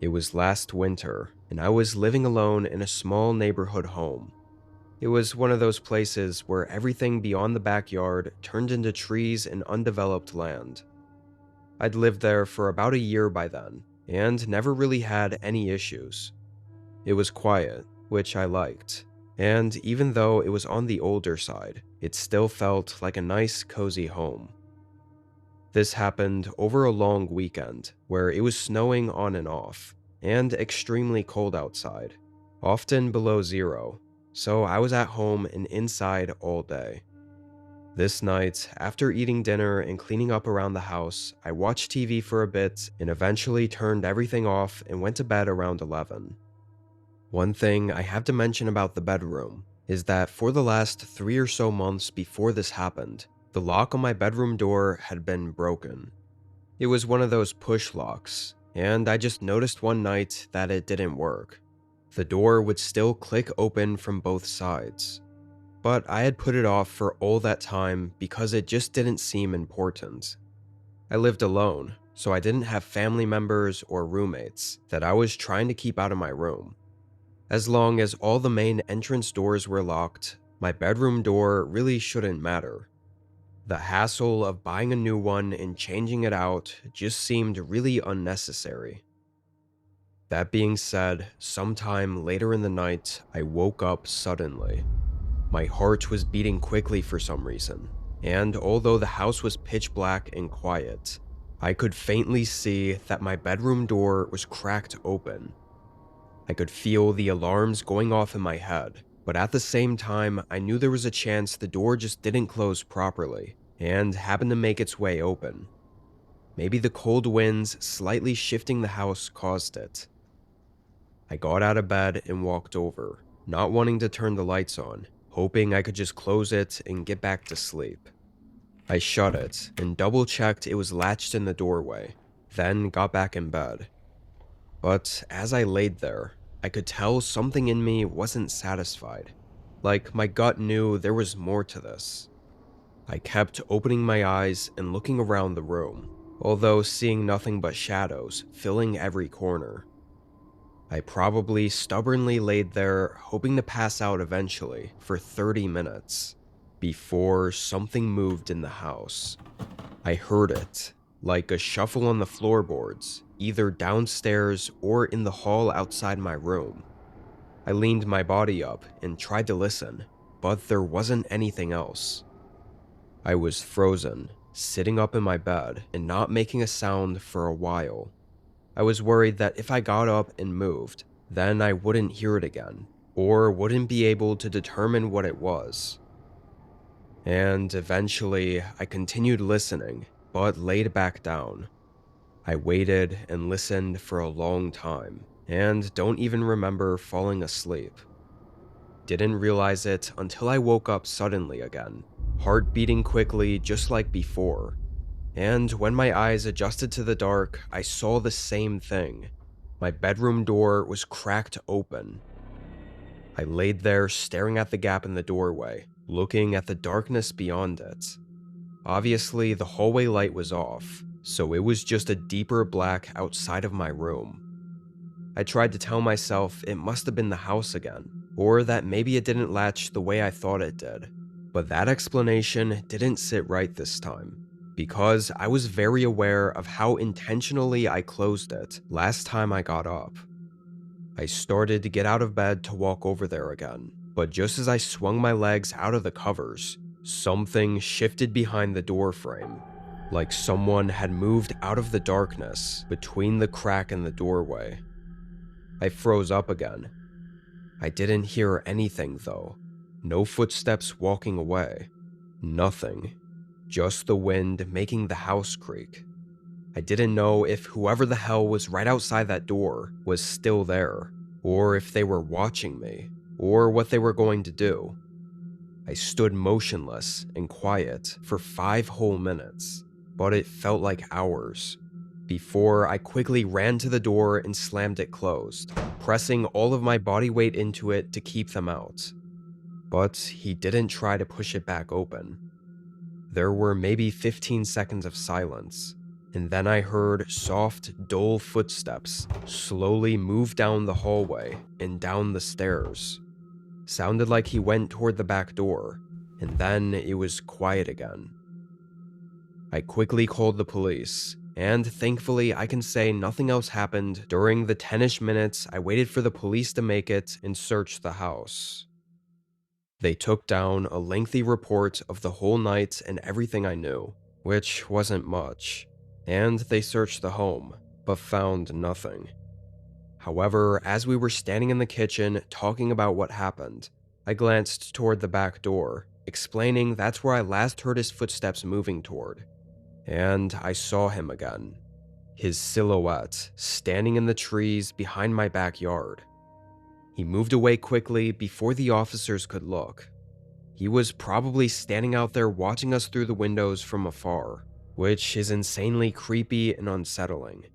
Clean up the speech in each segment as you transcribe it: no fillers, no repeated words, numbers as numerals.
It was last winter, and I was living alone in a small neighborhood home. It was one of those places where everything beyond the backyard turned into trees and undeveloped land. I'd lived there for about a year by then, and never really had any issues. It was quiet, which I liked, and even though it was on the older side, it still felt like a nice, cozy home. This happened over a long weekend where it was snowing on and off, and extremely cold outside, often below zero, so I was at home and inside all day. This night, after eating dinner and cleaning up around the house, I watched TV for a bit and eventually turned everything off and went to bed around 11. One thing I have to mention about the bedroom is that for the last 3 or so months before this happened, the lock on my bedroom door had been broken. It was one of those push locks, and I just noticed one night that it didn't work. The door would still click open from both sides, but I had put it off for all that time because it just didn't seem important. I lived alone, so I didn't have family members or roommates that I was trying to keep out of my room. As long as all the main entrance doors were locked, my bedroom door really shouldn't matter. The hassle of buying a new one and changing it out just seemed really unnecessary. That being said, sometime later in the night, I woke up suddenly. My heart was beating quickly for some reason, and although the house was pitch black and quiet, I could faintly see that my bedroom door was cracked open. I could feel the alarms going off in my head, but at the same time, I knew there was a chance the door just didn't close properly and happened to make its way open. Maybe the cold winds slightly shifting the house caused it. I got out of bed and walked over, not wanting to turn the lights on, hoping I could just close it and get back to sleep. I shut it and double-checked it was latched in the doorway, then got back in bed. But as I laid there, I could tell something in me wasn't satisfied, like my gut knew there was more to this. I kept opening my eyes and looking around the room, although seeing nothing but shadows filling every corner. I probably stubbornly laid there, hoping to pass out eventually, for 30 minutes, before something moved in the house. I heard it, like a shuffle on the floorboards, either downstairs or in the hall outside my room. I leaned my body up and tried to listen, but there wasn't anything else. I was frozen, sitting up in my bed and not making a sound for a while. I was worried that if I got up and moved, then I wouldn't hear it again, or wouldn't be able to determine what it was. And eventually, I continued listening, but laid back down. I waited and listened for a long time, and don't even remember falling asleep. Didn't realize it until I woke up suddenly again, heart beating quickly just like before. And when my eyes adjusted to the dark, I saw the same thing. My bedroom door was cracked open. I laid there staring at the gap in the doorway, looking at the darkness beyond it. Obviously, the hallway light was off, so it was just a deeper black outside of my room. I tried to tell myself it must have been the house again, or that maybe it didn't latch the way I thought it did. But that explanation didn't sit right this time, because I was very aware of how intentionally I closed it last time I got up. I started to get out of bed to walk over there again, but just as I swung my legs out of the covers, something shifted behind the door frame, like someone had moved out of the darkness between the crack in the doorway. I froze up again. I didn't hear anything though. No footsteps walking away. Nothing. Just the wind making the house creak. I didn't know if whoever the hell was right outside that door was still there, or if they were watching me, or what they were going to do. I stood motionless and quiet for 5 whole minutes, but it felt like hours, before I quickly ran to the door and slammed it closed, pressing all of my body weight into it to keep them out. But he didn't try to push it back open. There were maybe 15 seconds of silence, And then I heard soft, dull footsteps slowly move down the hallway and down the stairs. Sounded like he went toward the back door, and then it was quiet again. I quickly called the police, and thankfully I can say nothing else happened during the 10-ish minutes I waited for the police to make it and search the house. They took down a lengthy report of the whole night and everything I knew, which wasn't much, and they searched the home, but found nothing. However, as we were standing in the kitchen talking about what happened, I glanced toward the back door, explaining that's where I last heard his footsteps moving toward. And I saw him again. His silhouette standing in the trees behind my backyard. He moved away quickly before the officers could look. He was probably standing out there watching us through the windows from afar, which is insanely creepy and unsettling.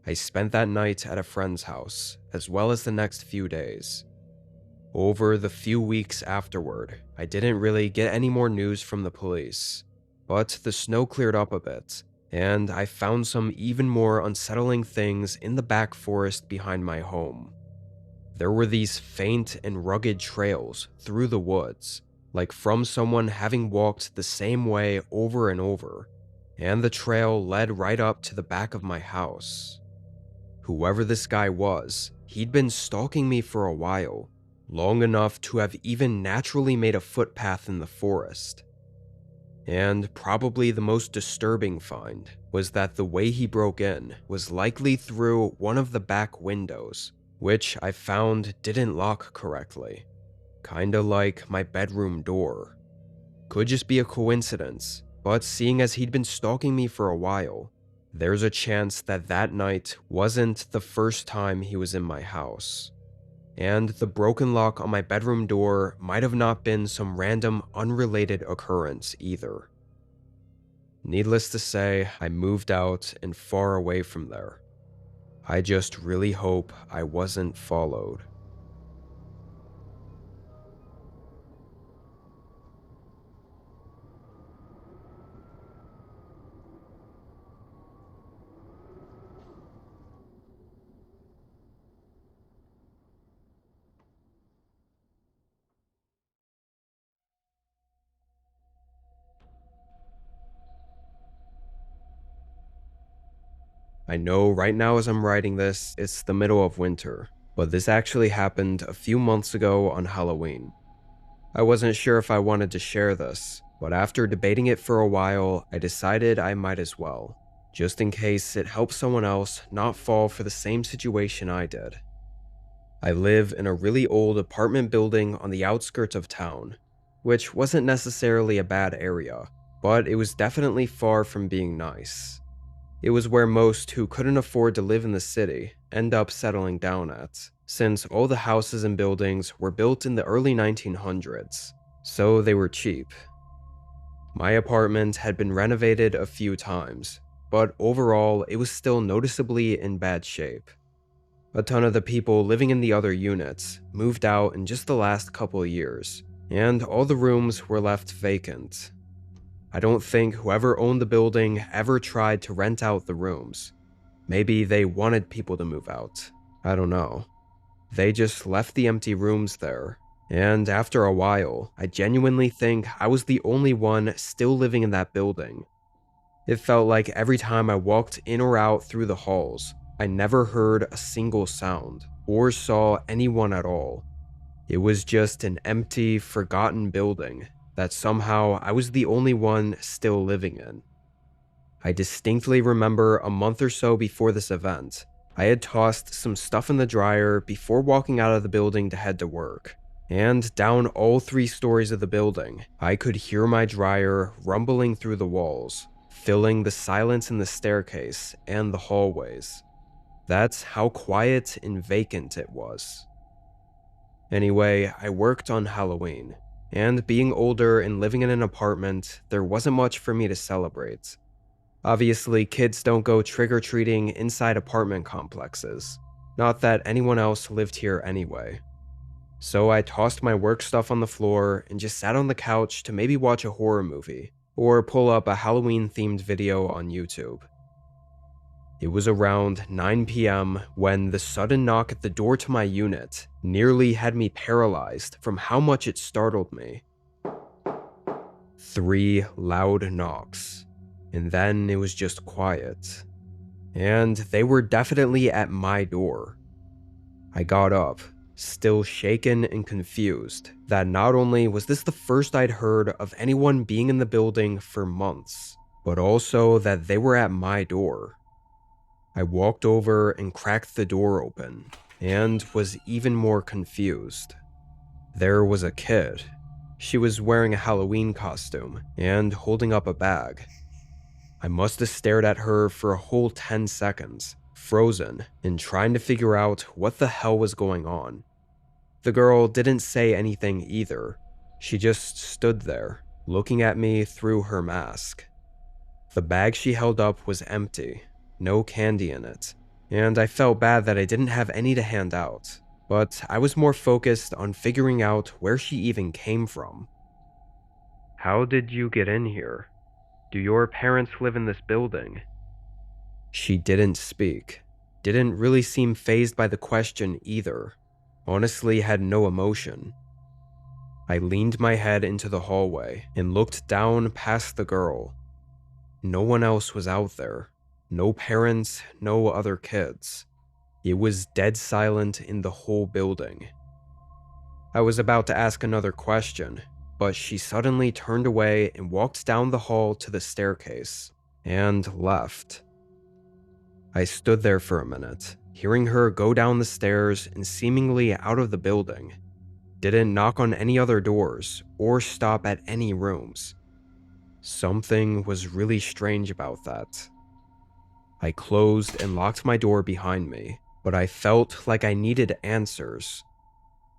I spent that night at a friend's house, as well as the next few days. Over the few weeks afterward, I didn't really get any more news from the police, but the snow cleared up a bit, and I found some even more unsettling things in the back forest behind my home. There were these faint and rugged trails through the woods, like from someone having walked the same way over and over, and the trail led right up to the back of my house. Whoever this guy was, he'd been stalking me for a while, long enough to have even naturally made a footpath in the forest. And probably the most disturbing find was that the way he broke in was likely through one of the back windows, which I found didn't lock correctly. Kinda like my bedroom door. Could just be a coincidence, but seeing as he'd been stalking me for a while, there's a chance that that night wasn't the first time he was in my house. And the broken lock on my bedroom door might have not been some random unrelated occurrence either. Needless to say, I moved out and far away from there. I just really hope I wasn't followed. I know right now as I'm writing this, it's the middle of winter, but this actually happened a few months ago on Halloween. I wasn't sure if I wanted to share this, but after debating it for a while, I decided I might as well, just in case it helps someone else not fall for the same situation I did. I live in a really old apartment building on the outskirts of town, which wasn't necessarily a bad area, but it was definitely far from being nice. It was where most who couldn't afford to live in the city end up settling down at, since all the houses and buildings were built in the early 1900s, so they were cheap. My apartment had been renovated a few times, but overall it was still noticeably in bad shape. A ton of the people living in the other units moved out in just the last couple of years, and all the rooms were left vacant. I don't think whoever owned the building ever tried to rent out the rooms. Maybe they wanted people to move out. I don't know. They just left the empty rooms there. And after a while, I genuinely think I was the only one still living in that building. It felt like every time I walked in or out through the halls, I never heard a single sound or saw anyone at all. It was just an empty, forgotten building that somehow I was the only one still living in. I distinctly remember a month or so before this event, I had tossed some stuff in the dryer before walking out of the building to head to work. And down all 3 stories of the building, I could hear my dryer rumbling through the walls, filling the silence in the staircase and the hallways. That's how quiet and vacant it was. Anyway, I worked on Halloween, and being older and living in an apartment, there wasn't much for me to celebrate. Obviously, kids don't go trick-or-treating inside apartment complexes. Not that anyone else lived here anyway. So I tossed my work stuff on the floor and just sat on the couch to maybe watch a horror movie, or pull up a Halloween-themed video on YouTube. It was around 9 p.m. when the sudden knock at the door to my unit nearly had me paralyzed from how much it startled me. 3 loud knocks, and then it was just quiet. And they were definitely at my door. I got up, still shaken and confused that not only was this the first I'd heard of anyone being in the building for months, but also that they were at my door. I walked over and cracked the door open, and was even more confused. There was a kid. She was wearing a Halloween costume and holding up a bag. I must have stared at her for a whole 10 seconds, frozen and trying to figure out what the hell was going on. The girl didn't say anything either. She just stood there, looking at me through her mask. The bag she held up was empty, no candy in it, and I felt bad that I didn't have any to hand out, but I was more focused on figuring out where she even came from. "How did you get in here? Do your parents live in this building?" She didn't speak, didn't really seem fazed by the question either, honestly had no emotion. I leaned my head into the hallway and looked down past the girl. No one else was out there. No parents, no other kids. It was dead silent in the whole building. I was about to ask another question, but she suddenly turned away and walked down the hall to the staircase, and left. I stood there for a minute, hearing her go down the stairs and seemingly out of the building. Didn't knock on any other doors, or stop at any rooms. Something was really strange about that. I closed and locked my door behind me, but I felt like I needed answers.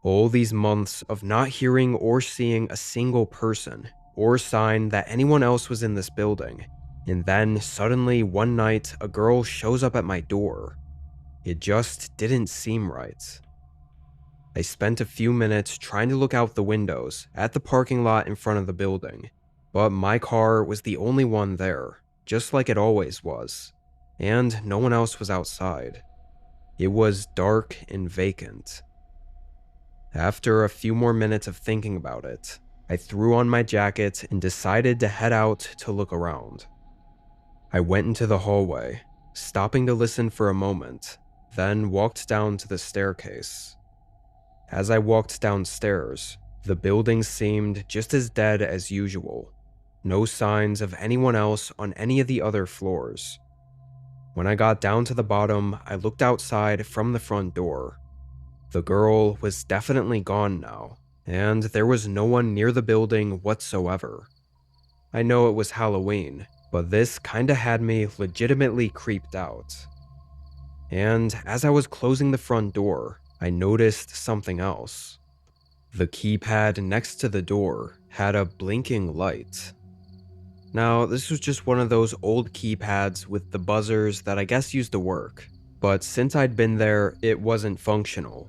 All these months of not hearing or seeing a single person or sign that anyone else was in this building, and then suddenly one night a girl shows up at my door. It just didn't seem right. I spent a few minutes trying to look out the windows at the parking lot in front of the building, but my car was the only one there, just like it always was, and no one else was outside. It was dark and vacant. After a few more minutes of thinking about it, I threw on my jacket and decided to head out to look around. I went into the hallway, stopping to listen for a moment, then walked down to the staircase. As I walked downstairs, the building seemed just as dead as usual. No signs of anyone else on any of the other floors. When I got down to the bottom, I looked outside from the front door. The girl was definitely gone now, and there was no one near the building whatsoever. I know it was Halloween, but this kinda had me legitimately creeped out. And as I was closing the front door, I noticed something else. The keypad next to the door had a blinking light. Now, this was just one of those old keypads with the buzzers that I guess used to work, but since I'd been there, it wasn't functional.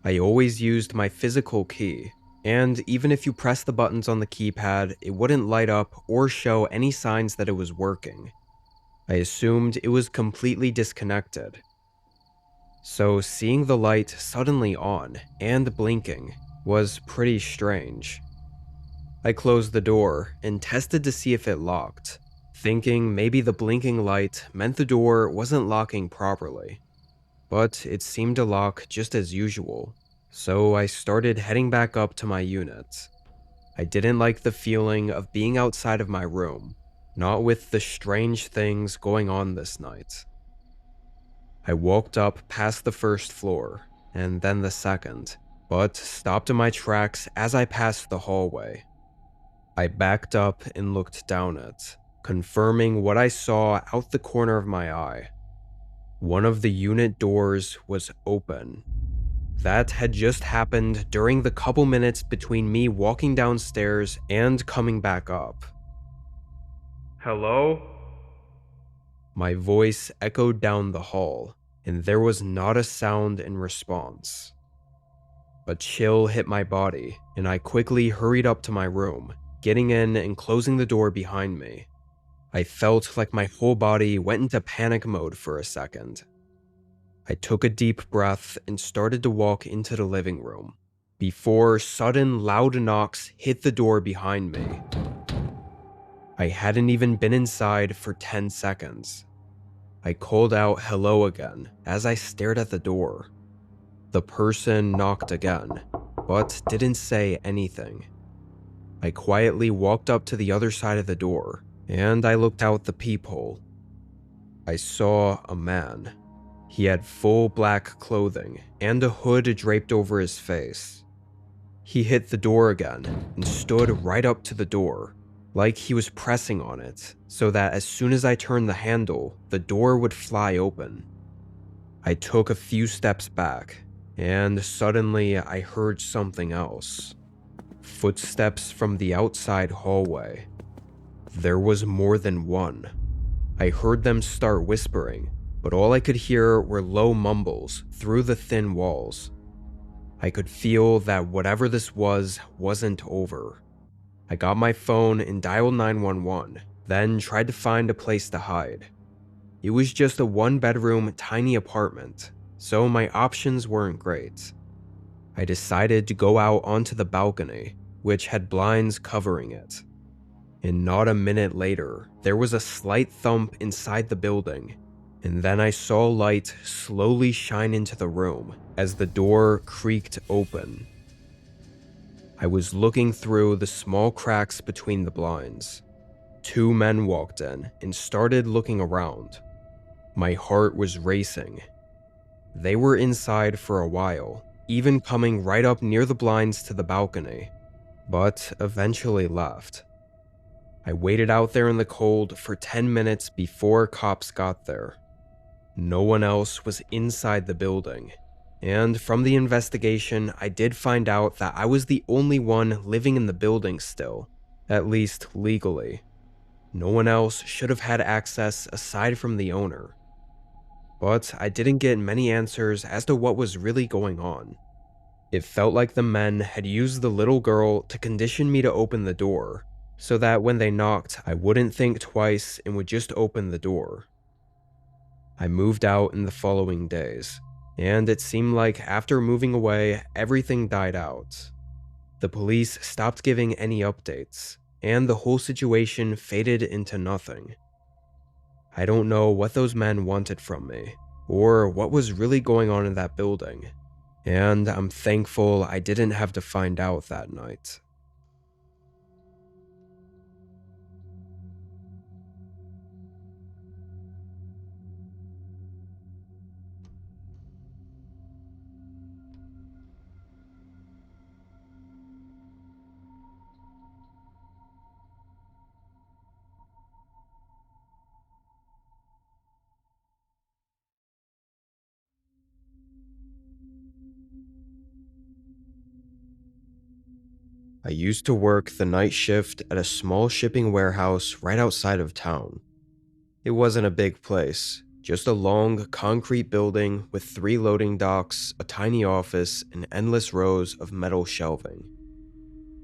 I always used my physical key, and even if you press the buttons on the keypad, it wouldn't light up or show any signs that it was working. I assumed it was completely disconnected. So seeing the light suddenly on and blinking was pretty strange. I closed the door and tested to see if it locked, thinking maybe the blinking light meant the door wasn't locking properly. But it seemed to lock just as usual, so I started heading back up to my unit. I didn't like the feeling of being outside of my room, not with the strange things going on this night. I walked up past the first floor, and then the second, but stopped in my tracks as I passed the hallway. I backed up and looked down it, confirming what I saw out the corner of my eye. One of the unit doors was open. That had just happened during the couple minutes between me walking downstairs and coming back up. "Hello?" My voice echoed down the hall, and there was not a sound in response. A chill hit my body, and I quickly hurried up to my room, getting in and closing the door behind me. I felt like my whole body went into panic mode for a second. I took a deep breath and started to walk into the living room, before sudden loud knocks hit the door behind me. I hadn't even been inside for 10 seconds. I called out hello again as I stared at the door. The person knocked again, but didn't say anything. I quietly walked up to the other side of the door, and I looked out the peephole. I saw a man. He had full black clothing and a hood draped over his face. He hit the door again and stood right up to the door, like he was pressing on it, so that as soon as I turned the handle, the door would fly open. I took a few steps back, and suddenly I heard something else. Footsteps from the outside hallway. There was more than one. I heard them start whispering, but all I could hear were low mumbles through the thin walls. I could feel that whatever this was wasn't over. I got my phone and dialed 911, then tried to find a place to hide. It was just a one-bedroom, tiny apartment, so my options weren't great. I decided to go out onto the balcony, which had blinds covering it. And not a minute later, there was a slight thump inside the building, and then I saw light slowly shine into the room as the door creaked open. I was looking through the small cracks between the blinds. Two men walked in and started looking around. My heart was racing. They were inside for a while, even coming right up near the blinds to the balcony, but eventually left. I waited out there in the cold for 10 minutes before cops got there. No one else was inside the building, and from the investigation, I did find out that I was the only one living in the building still, at least legally. No one else should have had access aside from the owner. But I didn't get many answers as to what was really going on. It felt like the men had used the little girl to condition me to open the door, so that when they knocked, I wouldn't think twice and would just open the door. I moved out in the following days, and it seemed like after moving away, everything died out. The police stopped giving any updates, and the whole situation faded into nothing. I don't know what those men wanted from me, or what was really going on in that building, and I'm thankful I didn't have to find out that night. I used to work the night shift at a small shipping warehouse right outside of town. It wasn't a big place, just a long concrete building with 3 loading docks, a tiny office, and endless rows of metal shelving.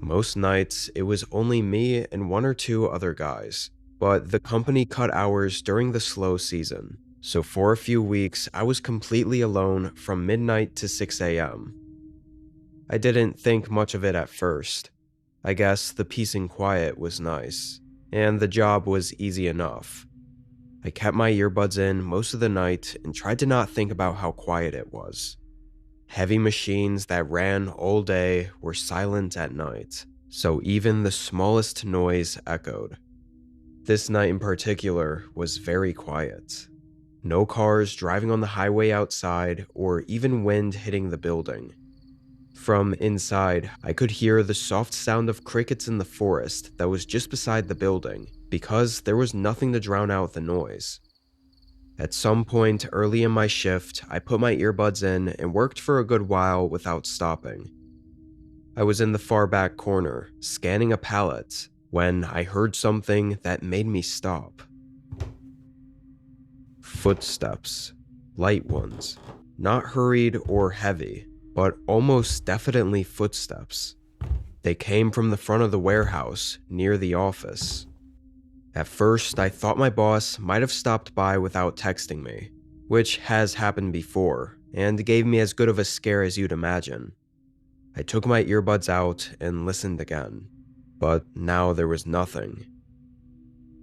Most nights, it was only me and 1 or 2 other guys, but the company cut hours during the slow season, so for a few weeks I was completely alone from midnight to 6 a.m. I didn't think much of it at first. I guess the peace and quiet was nice, and the job was easy enough. I kept my earbuds in most of the night and tried to not think about how quiet it was. Heavy machines that ran all day were silent at night, so even the smallest noise echoed. This night in particular was very quiet. No cars driving on the highway outside or even wind hitting the building. From inside, I could hear the soft sound of crickets in the forest that was just beside the building because there was nothing to drown out the noise. At some point early in my shift, I put my earbuds in and worked for a good while without stopping. I was in the far back corner, scanning a pallet, when I heard something that made me stop. Footsteps. Light ones. Not hurried or heavy, but almost definitely footsteps. They came from the front of the warehouse, near the office. At first, I thought my boss might have stopped by without texting me, which has happened before, and gave me as good of a scare as you'd imagine. I took my earbuds out and listened again, but now there was nothing.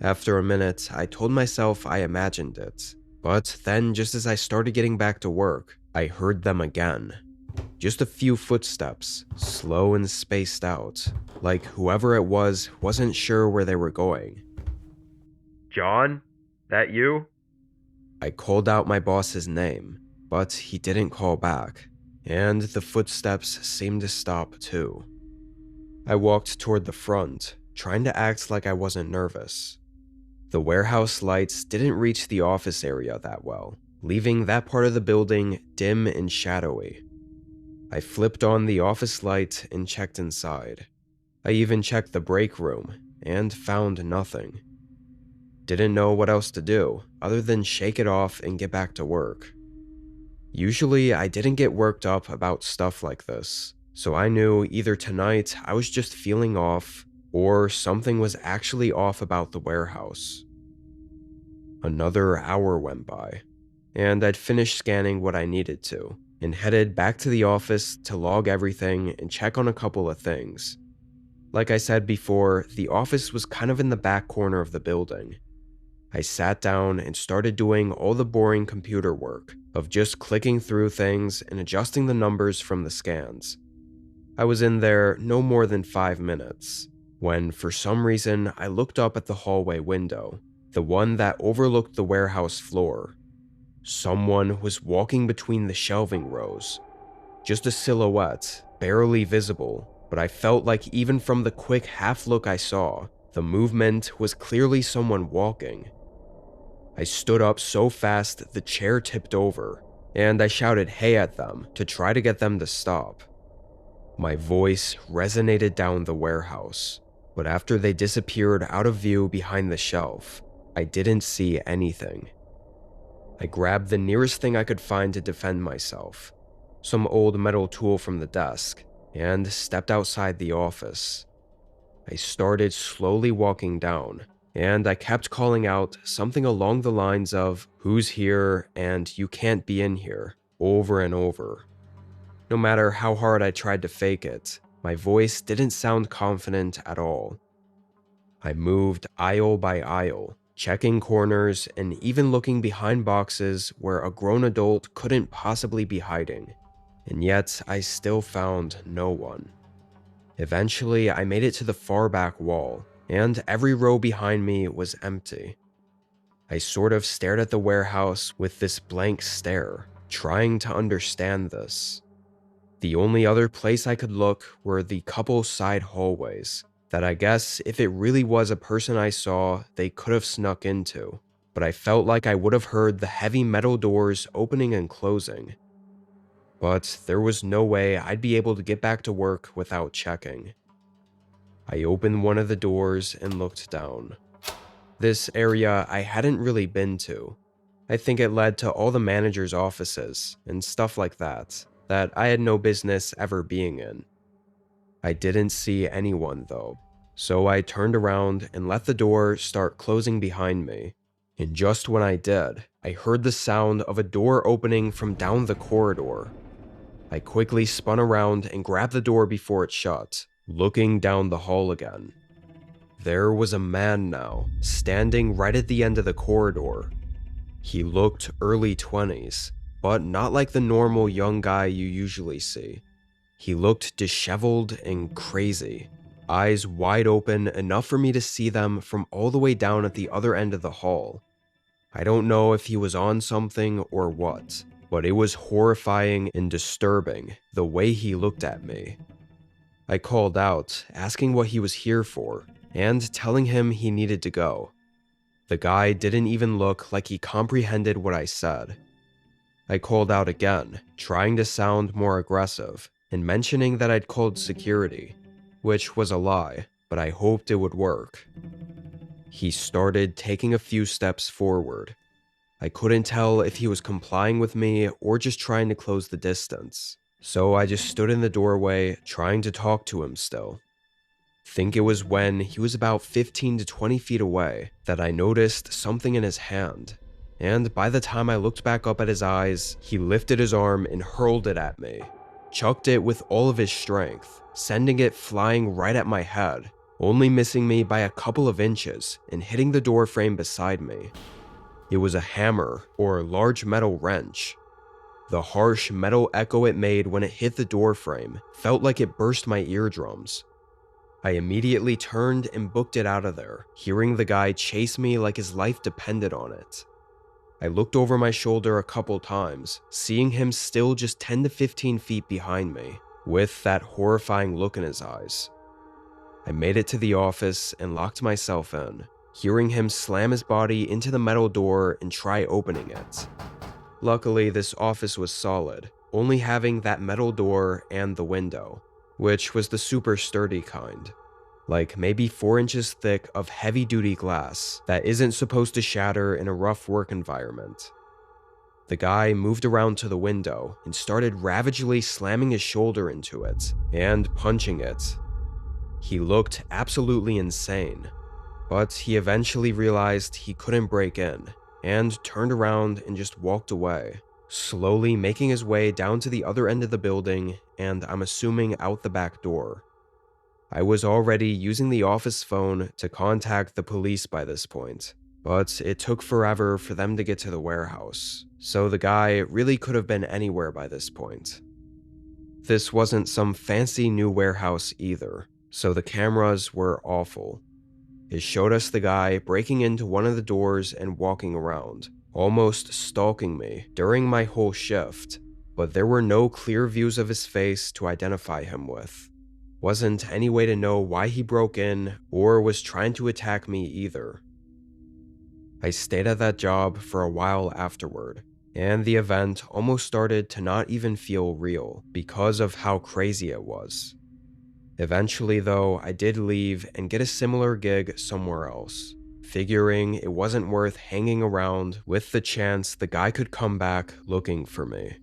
After a minute, I told myself I imagined it, but then just as I started getting back to work, I heard them again. Just a few footsteps, slow and spaced out, like whoever it was wasn't sure where they were going. "John? That you?" I called out my boss's name, but he didn't call back, and the footsteps seemed to stop too. I walked toward the front, trying to act like I wasn't nervous. The warehouse lights didn't reach the office area that well, leaving that part of the building dim and shadowy. I flipped on the office light and checked inside. I even checked the break room and found nothing. Didn't know what else to do other than shake it off and get back to work. Usually, I didn't get worked up about stuff like this, so I knew either tonight I was just feeling off or something was actually off about the warehouse. Another hour went by, and I'd finished scanning what I needed to and headed back to the office to log everything and check on a couple of things. Like I said before, the office was kind of in the back corner of the building. I sat down and started doing all the boring computer work of just clicking through things and adjusting the numbers from the scans. I was in there no more than 5 minutes, when for some reason I looked up at the hallway window, the one that overlooked the warehouse floor. Someone was walking between the shelving rows. Just a silhouette, barely visible, but I felt like even from the quick half look I saw, the movement was clearly someone walking. I stood up so fast the chair tipped over, and I shouted "hey" at them to try to get them to stop. My voice resonated down the warehouse, but after they disappeared out of view behind the shelf, I didn't see anything. I grabbed the nearest thing I could find to defend myself, some old metal tool from the desk, and stepped outside the office. I started slowly walking down, and I kept calling out something along the lines of "who's here" and "you can't be in here" over and over. No matter how hard I tried to fake it, my voice didn't sound confident at all. I moved aisle by aisle, checking corners and even looking behind boxes where a grown adult couldn't possibly be hiding, and yet I still found no one. Eventually, I made it to the far back wall, and every row behind me was empty. I sort of stared at the warehouse with this blank stare, trying to understand this. The only other place I could look were the couple side hallways that I guess if it really was a person I saw, they could have snuck into, but I felt like I would have heard the heavy metal doors opening and closing. But there was no way I'd be able to get back to work without checking. I opened one of the doors and looked down. This area I hadn't really been to. I think it led to all the managers' offices and stuff like that I had no business ever being in. I didn't see anyone though, so I turned around and let the door start closing behind me. And just when I did, I heard the sound of a door opening from down the corridor. I quickly spun around and grabbed the door before it shut, looking down the hall again. There was a man now, standing right at the end of the corridor. He looked early 20s, but not like the normal young guy you usually see. He looked disheveled and crazy, eyes wide open enough for me to see them from all the way down at the other end of the hall. I don't know if he was on something or what, but it was horrifying and disturbing the way he looked at me. I called out, asking what he was here for, and telling him he needed to go. The guy didn't even look like he comprehended what I said. I called out again, trying to sound more aggressive, and mentioning that I'd called security, which was a lie, but I hoped it would work. He started taking a few steps forward. I couldn't tell if he was complying with me or just trying to close the distance, so I just stood in the doorway trying to talk to him still, think it was when he was about 15 to 20 feet away that I noticed something in his hand. And by the time I looked back up at his eyes, he lifted his arm and hurled it at me. Chucked it with all of his strength, sending it flying right at my head, only missing me by a couple of inches and hitting the door frame beside me. It was a hammer or large metal wrench. The harsh metal echo it made when it hit the door frame felt like it burst my eardrums. I immediately turned and booked it out of there, hearing the guy chase me like his life depended on it. I looked over my shoulder a couple times, seeing him still just 10 to 15 feet behind me, with that horrifying look in his eyes. I made it to the office and locked myself in, hearing him slam his body into the metal door and try opening it. Luckily, this office was solid, only having that metal door and the window, which was the super sturdy kind. Like maybe 4 inches thick of heavy-duty glass that isn't supposed to shatter in a rough work environment. The guy moved around to the window and started ravagely slamming his shoulder into it and punching it. He looked absolutely insane, but he eventually realized he couldn't break in and turned around and just walked away, slowly making his way down to the other end of the building and I'm assuming out the back door. I was already using the office phone to contact the police by this point, but it took forever for them to get to the warehouse, so the guy really could have been anywhere by this point. This wasn't some fancy new warehouse either, so the cameras were awful. It showed us the guy breaking into one of the doors and walking around, almost stalking me during my whole shift, but there were no clear views of his face to identify him with. Wasn't any way to know why he broke in or was trying to attack me either. I stayed at that job for a while afterward, and the event almost started to not even feel real because of how crazy it was. Eventually though, I did leave and get a similar gig somewhere else, figuring it wasn't worth hanging around with the chance the guy could come back looking for me.